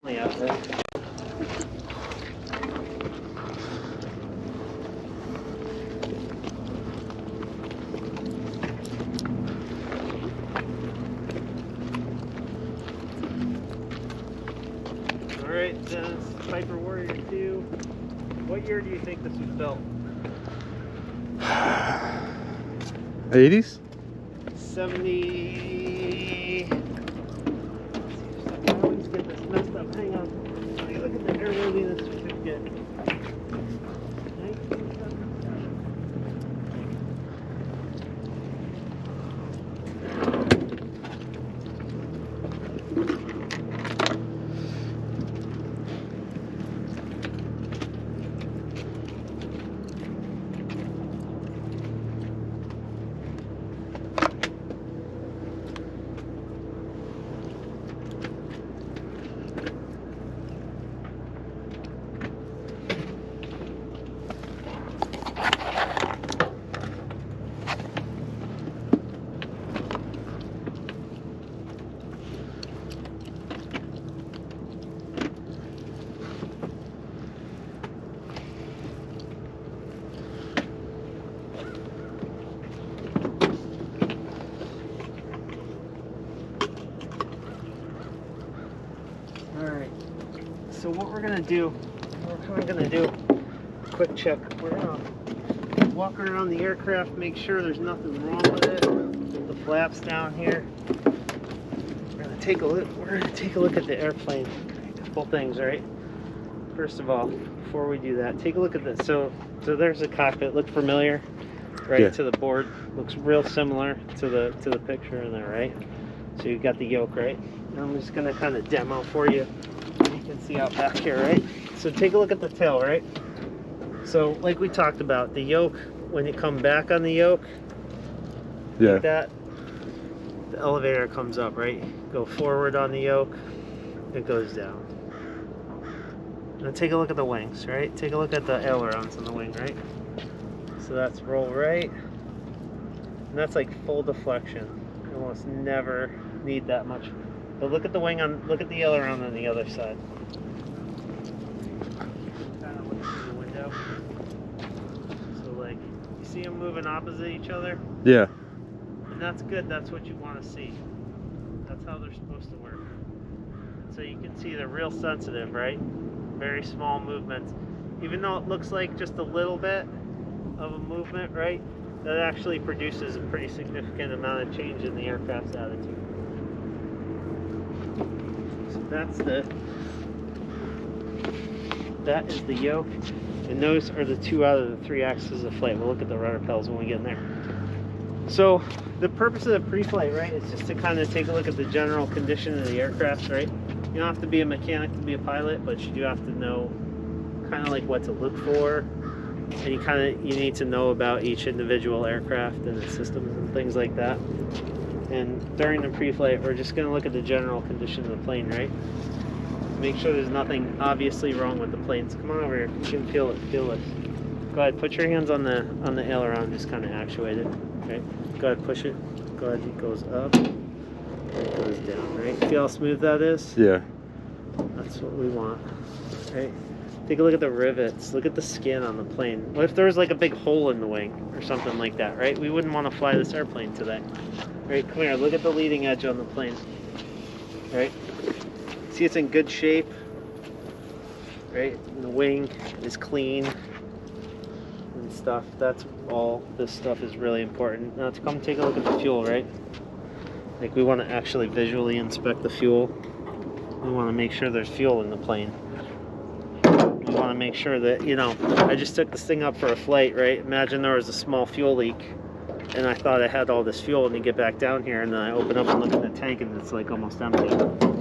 out there. Alright, Dennis, Piper Warrior 2. What year do you think this was built? 80s? 70. Let's see, I always get this messed up. Hang on. Let me look at the airworthiness certificate. 1977. Alright, so what we're going to do, we're kind of going to do a quick check. We're going to walk around the aircraft, make sure there's nothing wrong with it. Put the flaps down here. We're going to take a look at the airplane. A couple things, right? First of all, before we do that, take a look at this. So there's the cockpit. Look familiar, right? Yeah. To the board. Looks real similar to the picture in there, right? So you've got the yoke, right? And I'm just going to kind of demo for you. You can see out back here, right? So take a look at the tail, right? So like we talked about, the yoke, when you come back on the yoke, Yeah. like that, the elevator comes up, right? Go forward on the yoke, it goes down. Now take a look at the wings, right? Take a look at the ailerons on the wing, right? So that's roll right, and that's like full deflection. You almost never need that much. But look at the wing look at the aileron on the other side. Kind of look through the window. So like, you see them moving opposite each other? Yeah. And that's good, that's what you want to see. That's how they're supposed to work. So you can see they're real sensitive, right? Very small movements. Even though it looks like just a little bit of a movement, right? That actually produces a pretty significant amount of change in the aircraft's attitude. So that is the yoke, and those are the 2 out of the 3 axes of flight. We'll look at the rudder pedals when we get in there. So the purpose of the pre-flight, right, is just to kind of take a look at the general condition of the aircraft, right? You don't have to be a mechanic to be a pilot, but you do have to know kind of like what to look for, and you need to know about each individual aircraft and its systems and things like that. And during the pre-flight, we're just going to look at the general condition of the plane, right? Make sure there's nothing obviously wrong with the planes. Come on over here. You can feel it. Feel this. Go ahead. Put your hands on the aileron. Just kind of actuate it. Okay. Go ahead. Push it. Go ahead. It goes up. It goes down. Right. See how smooth that is? Yeah. That's what we want. Right. Take a look at the rivets. Look at the skin on the plane. What if there was like a big hole in the wing or something like that, right? We wouldn't want to fly this airplane today. Right, come here. Look at the leading edge on the plane. Right? See, it's in good shape. Right? And the wing is clean and stuff. That's all. This stuff is really important. Now, to come take a look at the fuel, right? Like, we want to actually visually inspect the fuel. We want to make sure there's fuel in the plane. We want to make sure that, you know, I just took this thing up for a flight, right? Imagine there was a small fuel leak, and I thought I had all this fuel, and you get back down here, and then I open up and look at the tank, and it's like almost empty,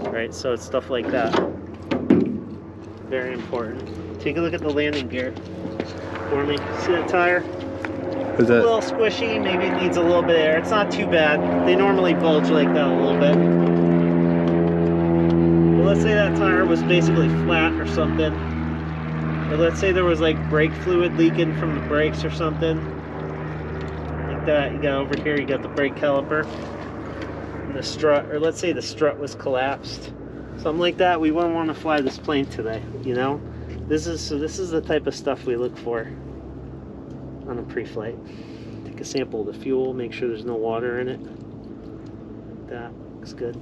right? So it's stuff like that. Very important. Take a look at the landing gear for me. See that tire? Is A that? little squishy, maybe it needs a little bit of air. It's not too bad. They normally bulge like that a little bit. But let's say that tire was basically flat or something. Or let's say there was like brake fluid leaking from the brakes or something. Like that. You got over here, you got the brake caliper. And the strut, or let's say the strut was collapsed. something like that, we wouldn't want to fly this plane today, you know? This is the type of stuff we look for on a pre-flight. Take a sample of the fuel, make sure there's no water in it. Like that looks good.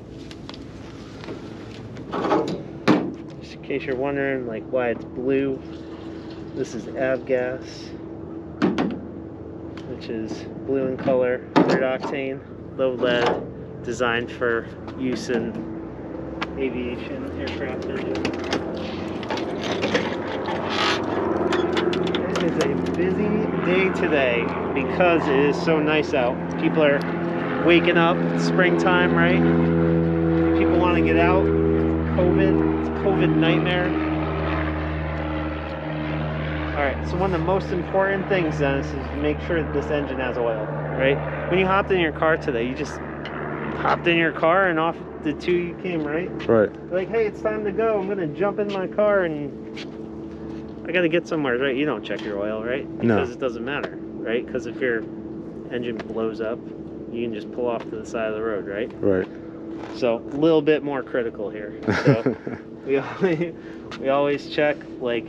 Just in case you're wondering like why it's blue, this is avgas, which is blue in color, 3rd octane, low lead, designed for use in aviation aircraft engines. It is a busy day today because it is so nice out. People are waking up, it's springtime, right? People want to get out. COVID, it's a COVID nightmare. Alright, so one of the most important things then is to make sure that this engine has oil, right? When you hopped in your car today, you just hopped in your car and off the 2 you came, right? Right. You're like, hey, it's time to go. I'm gonna jump in my car and I gotta get somewhere, right? You don't check your oil, right? Because No. it doesn't matter, right? Because if your engine blows up, you can just pull off to the side of the road, right? Right. So a little bit more critical here. So we always check, like,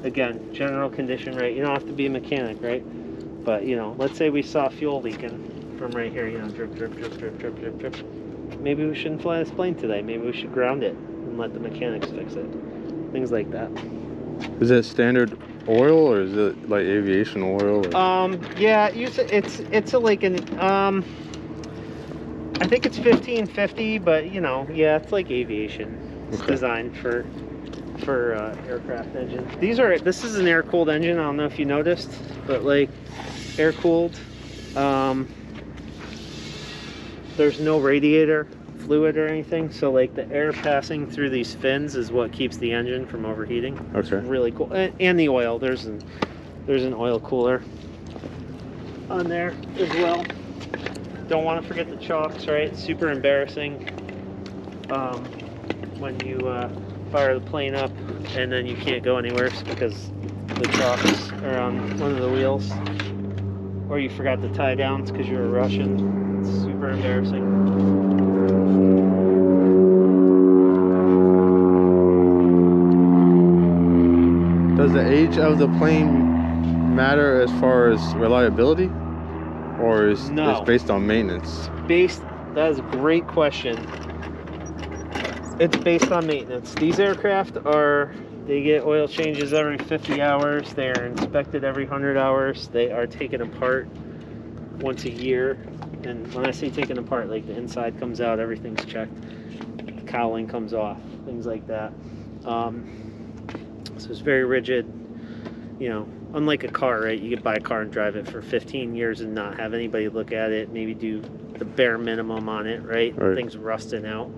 again, general condition, right? You don't have to be a mechanic, right? But, you know, let's say we saw fuel leaking from right here, you know, drip, drip, drip, drip, drip, drip, drip. Maybe we shouldn't fly this plane today. Maybe we should ground it and let the mechanics fix it. Things like that. Is it standard oil or is it like aviation oil? Or? Yeah, it's a like an I think it's 1550, but you know, yeah, it's like aviation. It's designed for aircraft engines. This is an air-cooled engine. I don't know if you noticed, but like air-cooled. There's no radiator fluid or anything, so like the air passing through these fins is what keeps the engine from overheating. Okay. It's really cool. And the oil. There's an oil cooler on there as well. Don't want to forget the chocks, right? It's super embarrassing when you fire the plane up and then you can't go anywhere because the chocks are on one of the wheels, or you forgot to tie down because you were rushing. It's super embarrassing. Does the age of the plane matter as far as reliability, or is No. it's based on maintenance? That is a great question. It's based on maintenance. These aircraft they get oil changes every 50 hours. They are inspected every 100 hours. They are taken apart once a year. And when I say taken apart, like the inside comes out, everything's checked. The cowling comes off, things like that. So it's very rigid. You know, unlike a car, right? You could buy a car and drive it for 15 years and not have anybody look at it, maybe do the bare minimum on it, right? Things rusting out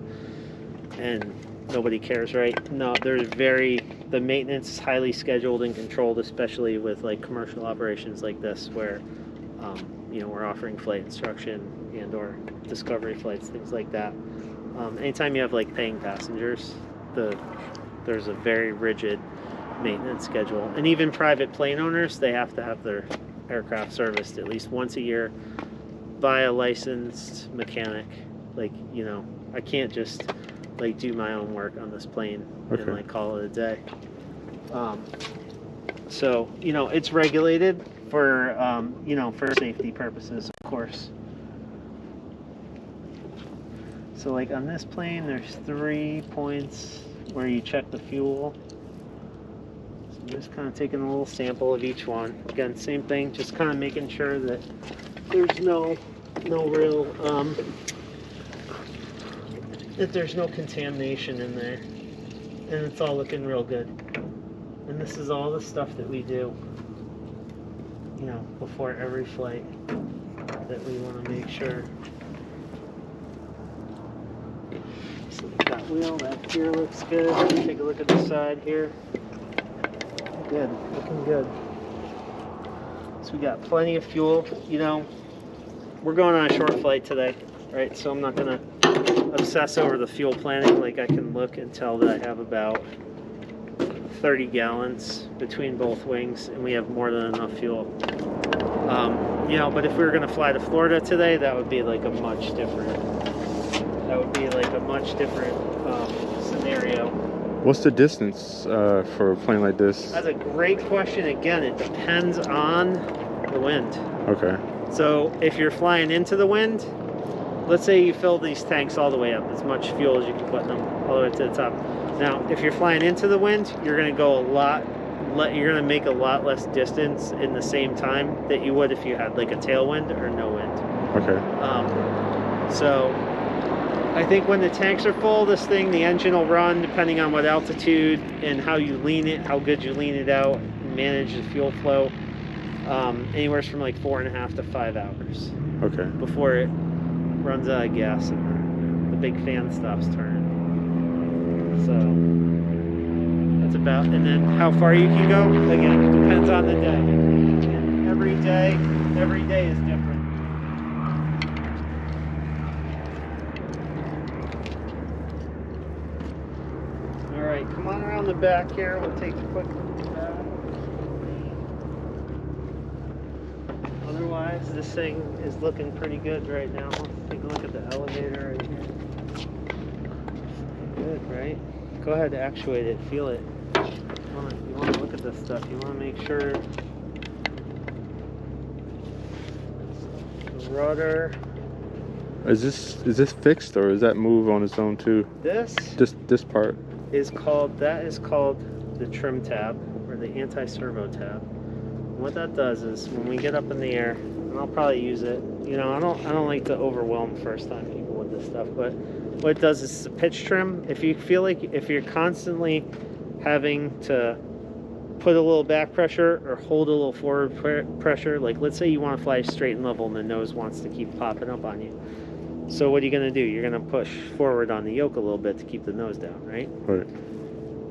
and nobody cares, right? No, the maintenance is highly scheduled and controlled, especially with like commercial operations like this where you know, we're offering flight instruction and or discovery flights, things like that. Anytime you have like paying passengers, there's a very rigid maintenance schedule. And even private plane owners, they have to have their aircraft serviced at least once a year by a licensed mechanic. Like, you know, I can't just like do my own work on this plane and like call it a day. So, you know, it's regulated for, you know, for safety purposes, of course. So like on this plane, there's 3 points where you check the fuel. So I'm just kind of taking a little sample of each one. Again, same thing, just kind of making sure that there's no real, that there's no contamination in there. And it's all looking real good. And this is all the stuff that we do, you know, before every flight, that we want to make sure. So that wheel, that gear looks good. Take a look at the side here. Good, looking good. So we got plenty of fuel. You know, we're going on a short flight today, right? So I'm not gonna obsess over the fuel planning. Like, I can look and tell that I have about 30 gallons between both wings, and we have more than enough fuel. You know, but if we were going to fly to Florida today, that would be like a much different scenario. scenario. What's the distance for a plane like this? That's a great question. Again, it depends on the wind. Okay. So if you're flying into the wind, let's say you fill these tanks all the way up, as much fuel as you can put in them, all the way to the top. Now, if you're flying into the wind, you're going to go you're going to make a lot less distance in the same time that you would if you had like a tailwind or no wind. Okay. So I think when the tanks are full, the engine will run depending on what altitude and how you lean it, how good you lean it out, manage the fuel flow, anywhere from like 4.5 to 5 hours. Okay. Before it runs out of gas and the big fan stops turning. So that's about, and then how far you can go, again, it depends on the day. And every day is different. All right, come on around the back here. We'll take a quick look at that. Otherwise, this thing is looking pretty good right now. Let's take a look at the elevator right here. Good, right? Go ahead, actuate it, feel it. You want to look at this stuff. You want to make sure the rudder. Is this fixed or does that move on its own too? This part is called the trim tab or the anti-servo tab. And what that does is when we get up in the air, and I'll probably use it. You know, I don't like to overwhelm first time people with this stuff, but what it does is it's a pitch trim. If you feel like if you're constantly having to put a little back pressure or hold a little forward pressure, like let's say you want to fly straight and level and the nose wants to keep popping up on you. So what are you going to do? You're going to push forward on the yoke a little bit to keep the nose down, right? Right.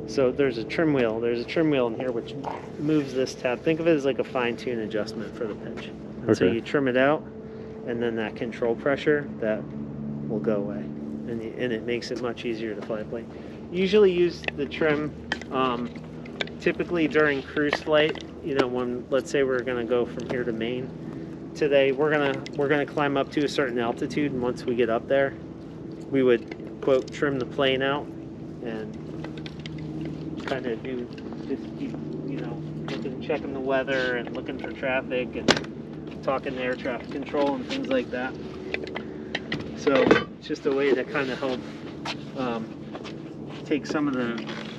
So there's a trim wheel. There's a trim wheel in here which moves this tab. Think of it as like a fine-tune adjustment for the pitch. And Okay. so you trim it out, and then that control pressure, that will go away. And it makes it much easier to fly a plane. Usually use the trim typically during cruise flight. You know, when let's say we're going to go from here to Maine. Today we're gonna climb up to a certain altitude, and once we get up there, we would quote trim the plane out and kind of just keep, you know, checking the weather and looking for traffic and talking to air traffic control and things like that. So it's just a way to kind of help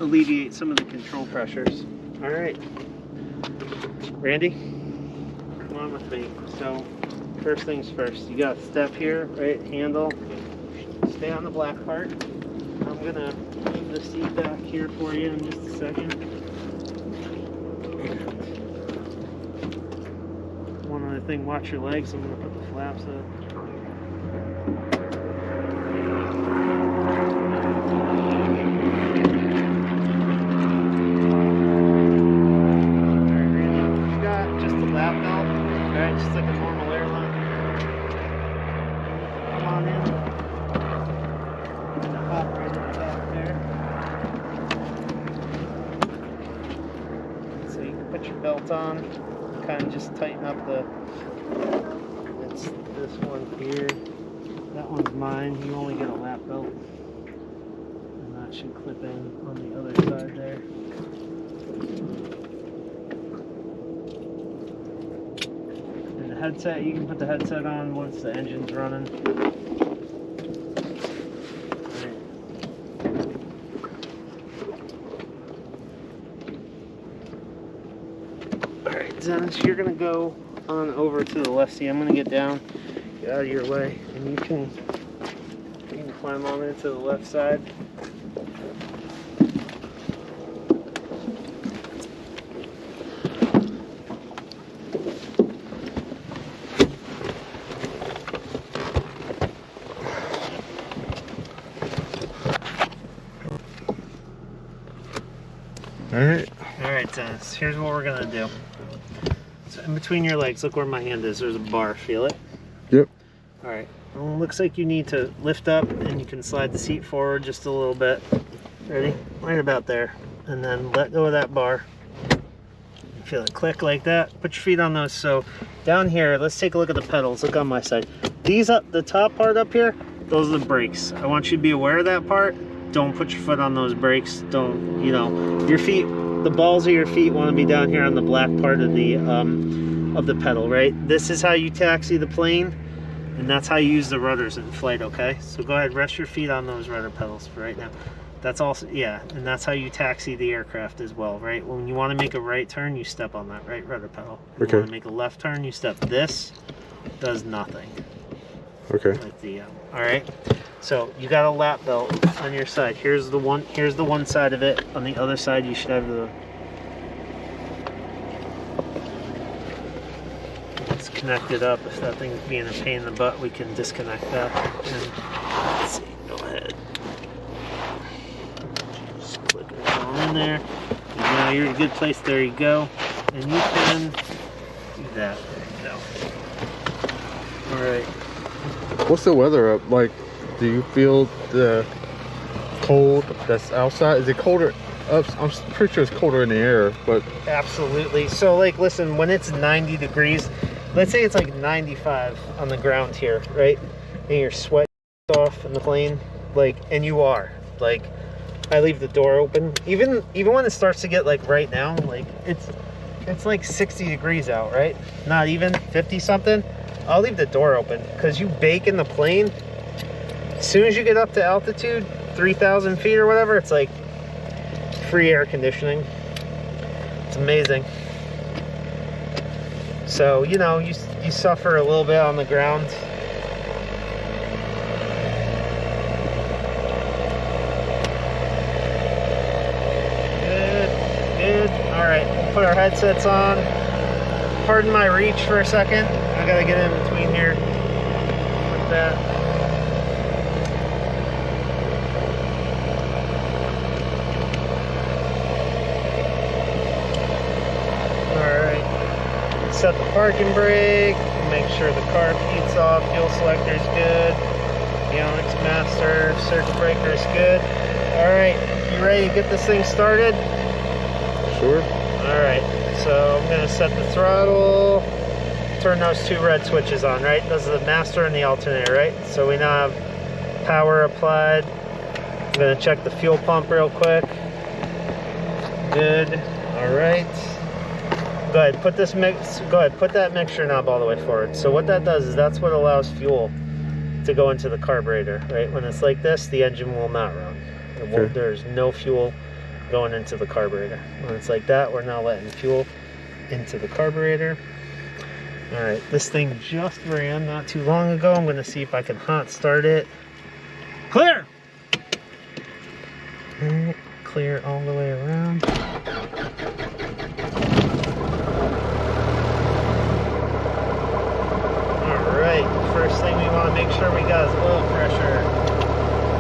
alleviate some of the control pressures. All right, Randy. Come on with me. So, first things first, you got step here, right? Handle. Stay on the black part. I'm gonna move the seat back here for you in just a second. One other thing, watch your legs. I'm gonna put the flaps up. Alright, just like a normal airline. Come on in. Hop right in the top there. So you can put your belt on, kind of just tighten up it's this one here. That one's mine. You only get a lap belt. And that should clip in on the other side there. Headset, you can put the headset on once the engine's running. Alright, Dennis, you're gonna go on over to the left. See, I'm gonna get down, get out of your way, and you can climb on into the left side. Alright, Dennis, here's what we're gonna do. So in between your legs, look where my hand is. There's a bar. Feel it? Yep. Alright. Well, it looks like you need to lift up and you can slide the seat forward just a little bit. Ready? Right about there. And then let go of that bar. Feel it click like that. Put your feet on those. So down here, let's take a look at the pedals. Look on my side. These up, the top part up here, those are the brakes. I want you to be aware of that part. don't put your foot on those brakes. Don't, you know, your feet, the balls of your feet want to be down here on the black part of the pedal, right? This is how you taxi the plane, and that's how you use the rudders in flight, okay? So go ahead, rest your feet on those rudder pedals for right now. That's also, yeah, and that's how you taxi the aircraft as well, right? When you want to make a right turn, you step on that right rudder pedal. When you want to make a left turn, you step. This does nothing. Okay. Like the, all right. So you got a lap belt on your side. Here's the one side of it. On the other side, you should have the. It's connected up. If that thing's being a pain in the butt, we can disconnect that. And let's see. Go ahead. Just click it on in there. And now you're in a good place. There you go. And you can do that. There you go. All right. What's the weather up like? Do you feel the cold that's outside? Is it colder up? I'm pretty sure it's colder in the air, but absolutely. So like, listen, when it's 90 degrees, let's say it's like 95 on the ground here, right? And you're sweating off in the plane, like, and you are, like, I leave the door open. Even when it starts to get like right now, like it's like 60 degrees out, right? Not even 50 something. I'll leave the door open because you bake in the plane. As soon as you get up to altitude, 3,000 feet or whatever, it's like free air conditioning. It's amazing. So, you know, you suffer a little bit on the ground. Good. All right, we'll put our headsets on. Pardon my reach for a second. I gotta get in between here with that. Alright. Set the parking brake. Make sure the carb heat's off. Fuel selector's good. Avionics master. Circuit breaker's good. Alright. You ready to get this thing started? sure. Alright. So I'm going to set the throttle. Turn those two red switches on, right? Those are the master and the alternator, right? So we now have power applied. I'm going to check the fuel pump real quick. Good. All right. Go ahead, put that mixture knob all the way forward. So what that does is that's what allows fuel to go into the carburetor, right? When it's like this, the engine will not run. There's no fuel going into the carburetor. When it's like that, we're now letting fuel into the carburetor. All right, this thing just ran not too long ago. I'm gonna see if I can hot start it. Clear! And clear all the way around. All right, first thing we wanna make sure we got is oil pressure.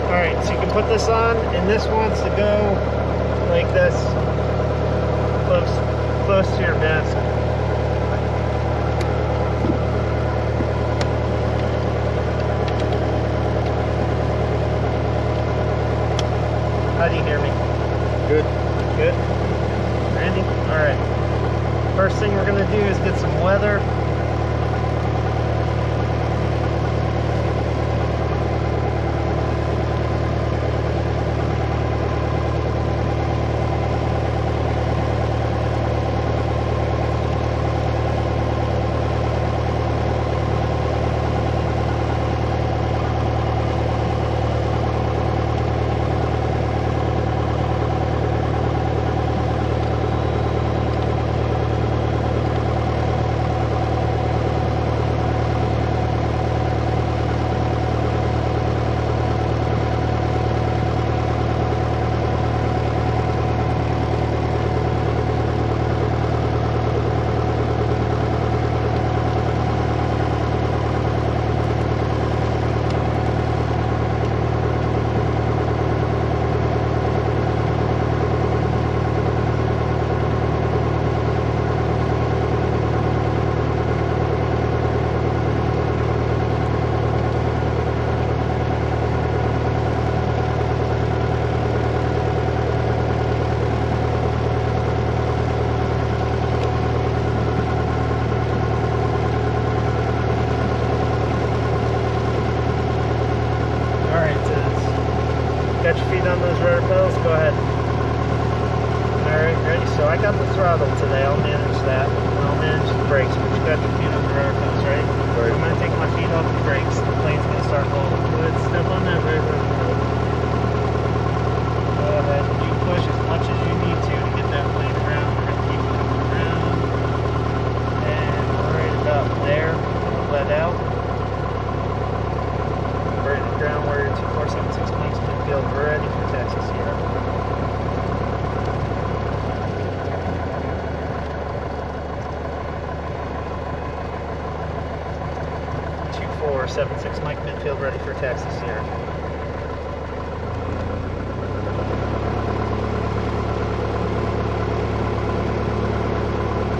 All right, so you can put this on, and this wants to go like this, close to your mask. How do you hear me? Good. Good? Randy? Alright. First thing we're going to do is get some weather. So I got the throttle today. I'll manage that. And I'll manage the brakes, but you got your feet on the road nose, right? Right. I'm going to take my feet off the brakes. The plane's going to start rolling. Good. Step on that right road. Go ahead. You push as much as you need to get that plane around. We're going to keep moving around. And we're right about there. Let out. We're in the ground warrior 2476 Mike's midfield. We're ready for taxi Sierra. 76 Mike midfield ready for taxi Sierra.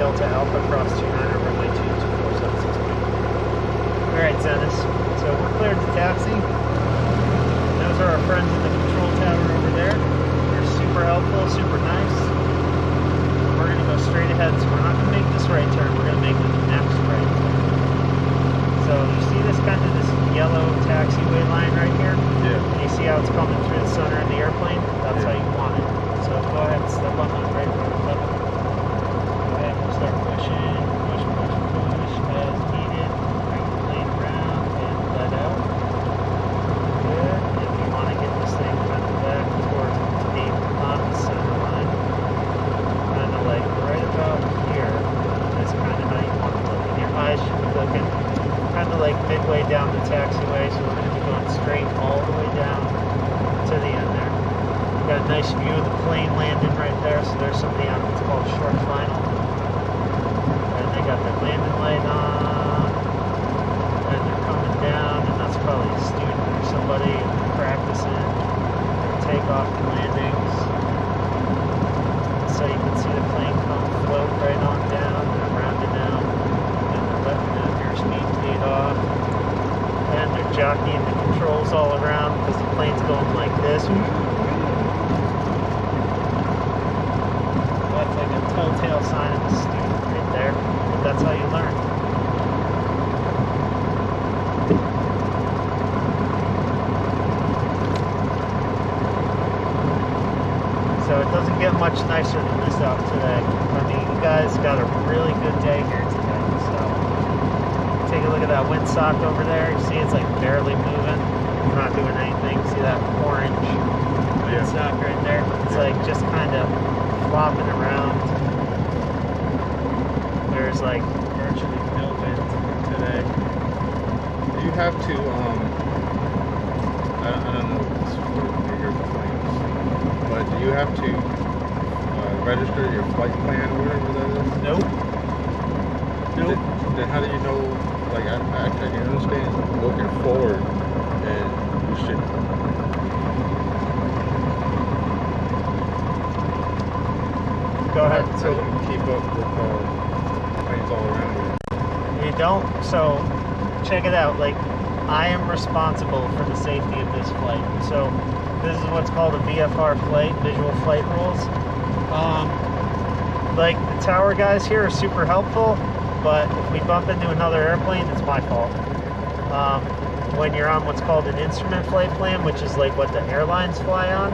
Delta Alpha cross 29 runway 22476 Mike. Alright, Zenith. So we're cleared to taxi. Those are our friends in the control tower over there. They're super helpful, super nice. We're going to go straight ahead, so we're not going to make this right turn, we're going to make the next right turn. So you see this kind of this yellow taxiway line right here? Yeah. You see how it's coming through the center of the airplane? That's how you want it. So go ahead and step on that right road level. Go ahead and start pushing, push as needed. Bring the plane around and let out. Good. If you want to get this thing kind of back towards the on the center line, kind of like right about here, that's kind of how you want to look. And your eyes should be looking kind of like midway down the taxiway, so we're going to be going straight all the way down to the end there. We've got a nice view of the plane landing right there, so there's somebody on what's called short final. And they got their landing light on, and they're coming down, and that's probably a student or somebody practicing their takeoff and landings. So you can see the plane come float right on down, and rounding out, and they're letting the airspeed lead off, and they're jockeying the controls all around because the plane's going like this. That's like a telltale sign of a student right there, but that's how you learn. So it doesn't get much nicer than this out today. I mean, you guys got a really good day here today. So take a look at that windsock over there. You see it's like barely moving. We're not doing anything. See that orange windsock right there? It's like just kind of flopping around. There's like virtually no wind today. Do you have to, I don't know if it's for bigger planes, but do you have to register your flight plan or whatever that is? Nope. Nope. Then how do you know, like, I can understand looking forward, and you should. Go ahead. So you can keep up with planes all around you. You don't, so check it out. Like, I am responsible for the safety of this flight. So this is what's called a VFR flight, visual flight rules. Like, the tower guys here are super helpful, but if we bump into another airplane, it's my fault. When you're on what's called an instrument flight plan, which is like what the airlines fly on,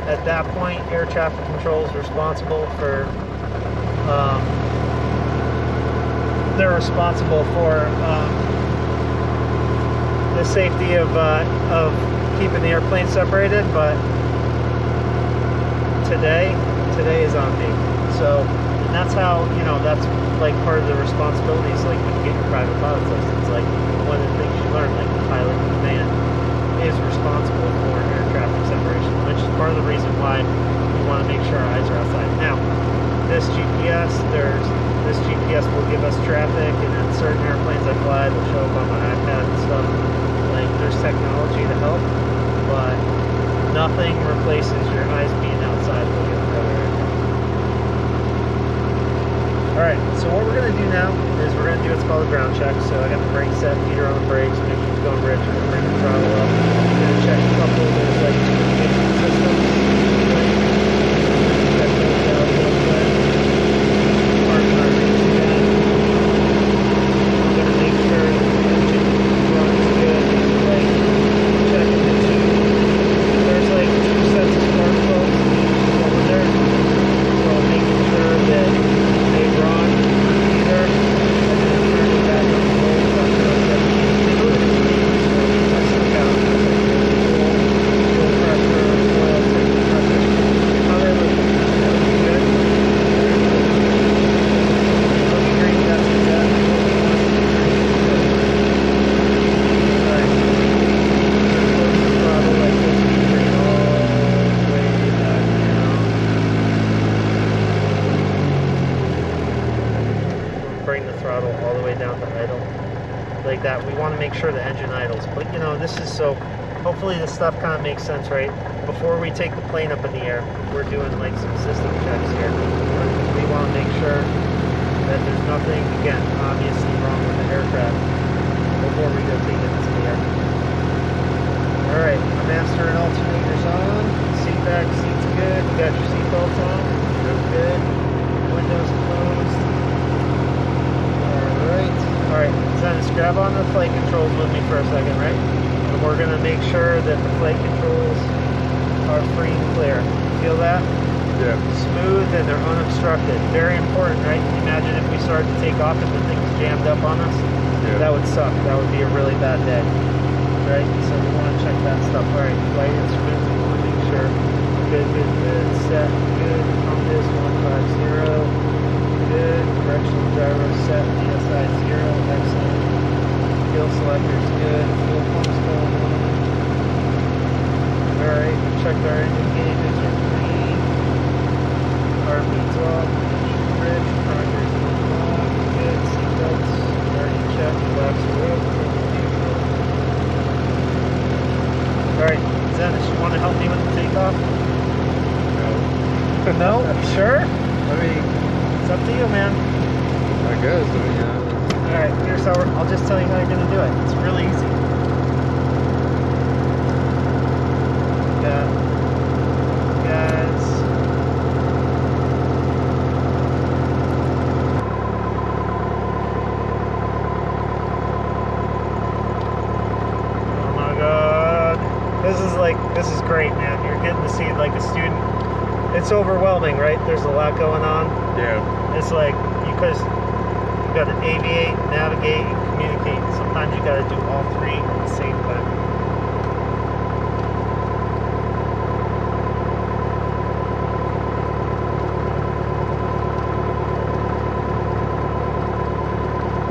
at that point, air traffic control is responsible for, they're responsible for the safety of keeping the airplane separated, but today is on me. So, and that's how, you know, that's like part of the responsibilities, like when you get your private pilot's license, like one of the things you learn, like the pilot in the van is responsible for air traffic separation, which is part of the reason why we want to make sure our eyes are outside. Now, this GPS will give us traffic, and then certain airplanes I fly, they'll show up on my iPad and stuff. Like, there's technology to help, but nothing replaces your eyes being outside while you're on the road. Alright, so what we're going to do now is we're going to do what's called a ground check. So I got the brake set, feet are on the brakes, make sure it's going rich, we're going to bring the throttle up. We're going to check a couple of those like communication systems. Check those out real quick. Park our reach again. We're going to make sure the engine runs good. Like, checking the two. There's like two sets of spark plugs over there. So making sure way down to idle. Like that. We want to make sure the engine idles. But you know, this is so, hopefully this stuff kind of makes sense, right? Before we take the plane up in the air, we're doing like some system checks here. We want to make sure that there's nothing, again, obviously wrong with the aircraft before we go take it into the air. Alright, master and alternators on. Seat back, seat's good. You got your seatbelts on. That's good. Windows closed. Alright, Dennis, grab on the flight controls with me for a second, right? And we're going to make sure that the flight controls are free and clear. Feel that? Yeah. Smooth and they're unobstructed. Very important, right? Imagine if we started to take off and the thing's jammed up on us. Yeah. That would suck. That would be a really bad day. Right? So we want to check that stuff. Alright, flight instrument, we want to make sure. Good, good, good. Set, good. Compass, 150. Good. Directional gyro set, DSI 0. Excellent. Fuel selector's good. Fuel pump's going on. Alright, checked our engine gauges are green. Heartbeat's off. Bridge, primer's on. Good. Seatbelts already checked. Flaps are open. Alright, Dennis, you want to help me with the takeoff? No. No? Sure? I mean, It's up to you, man. I guess. I mean, Alright, here's how I'll just tell you how you're going to do it. It's really easy. Got gas. Oh my god. This is great, man. You're getting to see like a student. It's overwhelming, right? There's a lot going on. yeah. It's like, because you got to aviate, navigate, and communicate. Sometimes you got to do all three at the same time.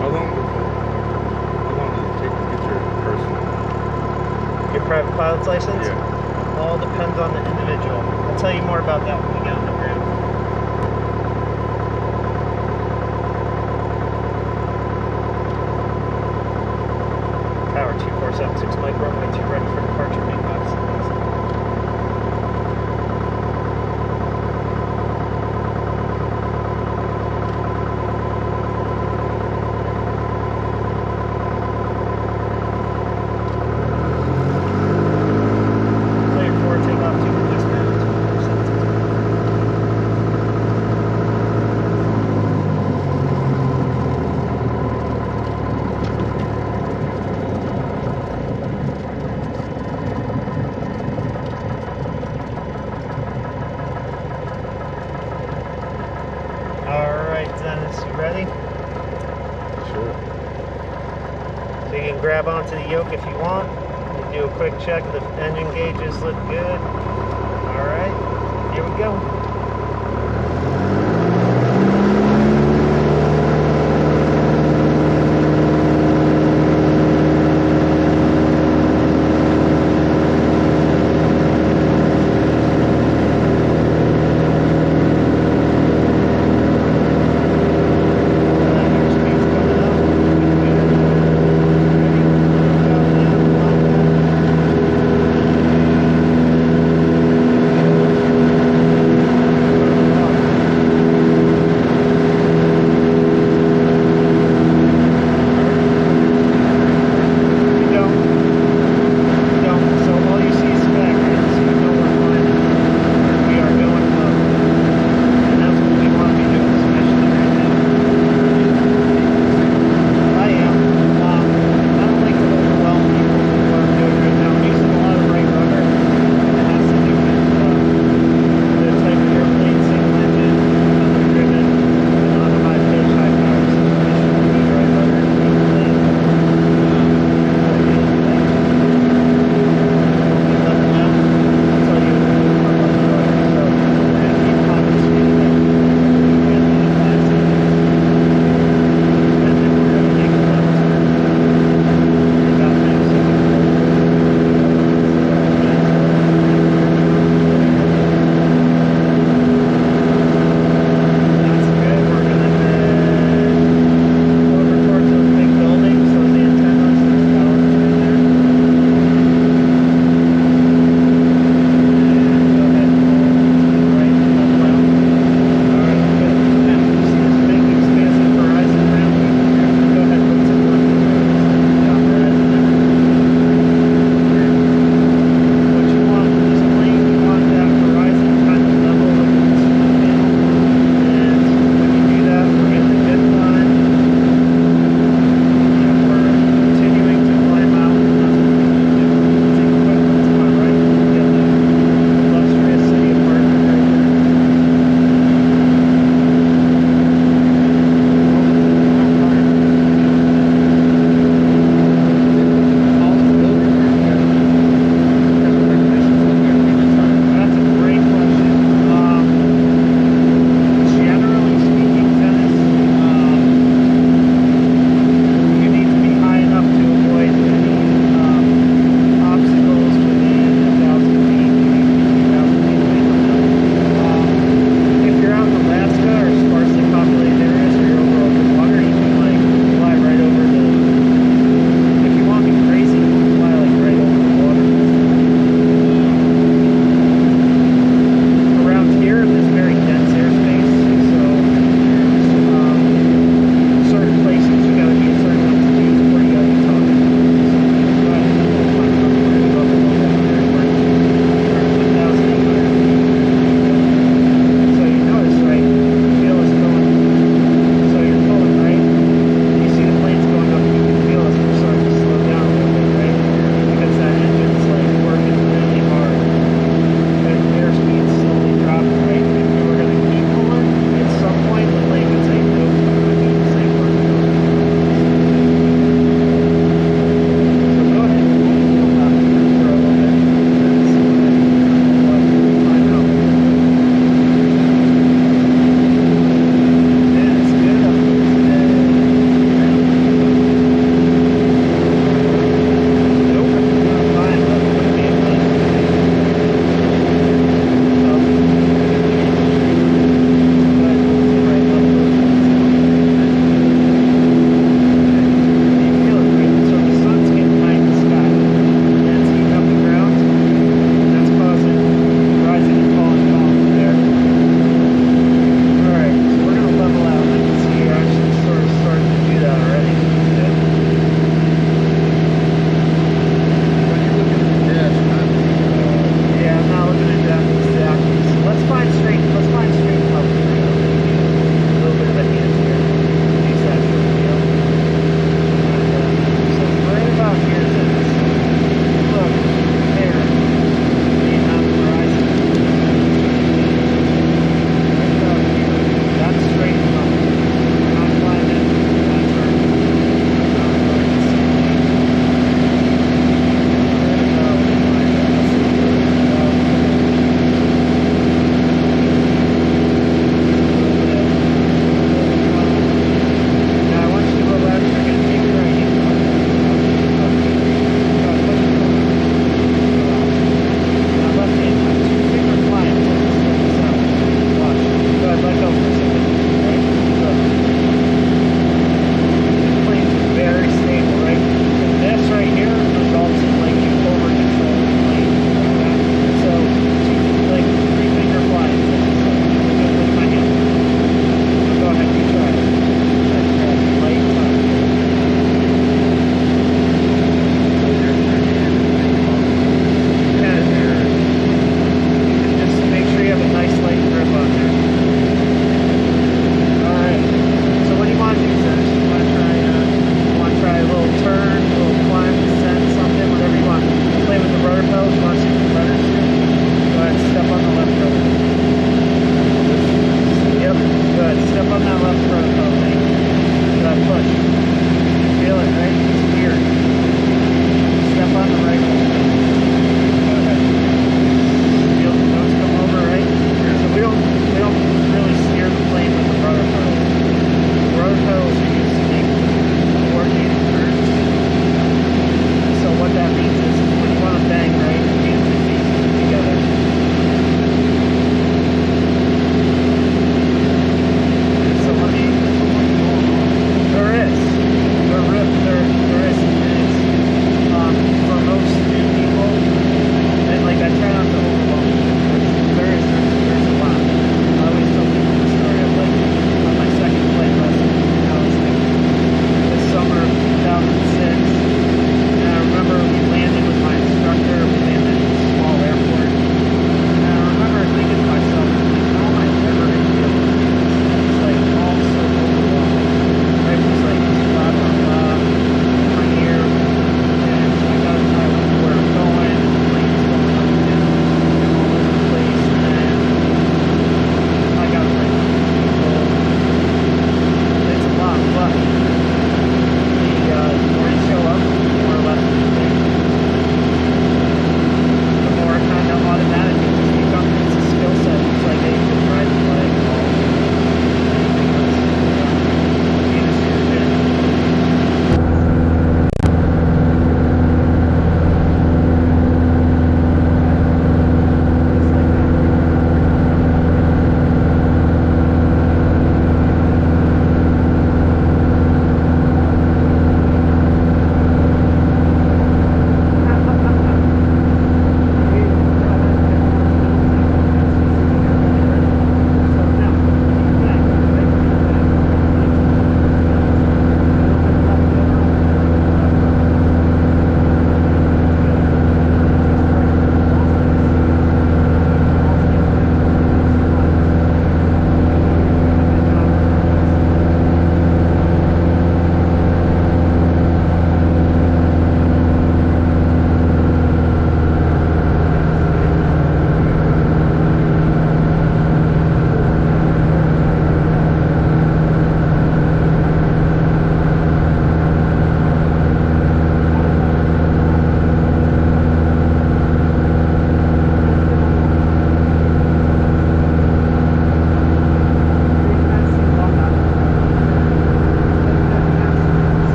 How long does it take to get your personal? Your private pilot's license? Yeah. All depends on the individual. I'll tell you more about that when we get on the ground. Tower 2476 Mike, runway 2 ready for departure, main box. Cleared for takeoff to just now. Alright, Dennis, you ready? Sure. So you can grab onto the yoke if you want. You do a quick check. The engine gauges look good. Alright, here we go.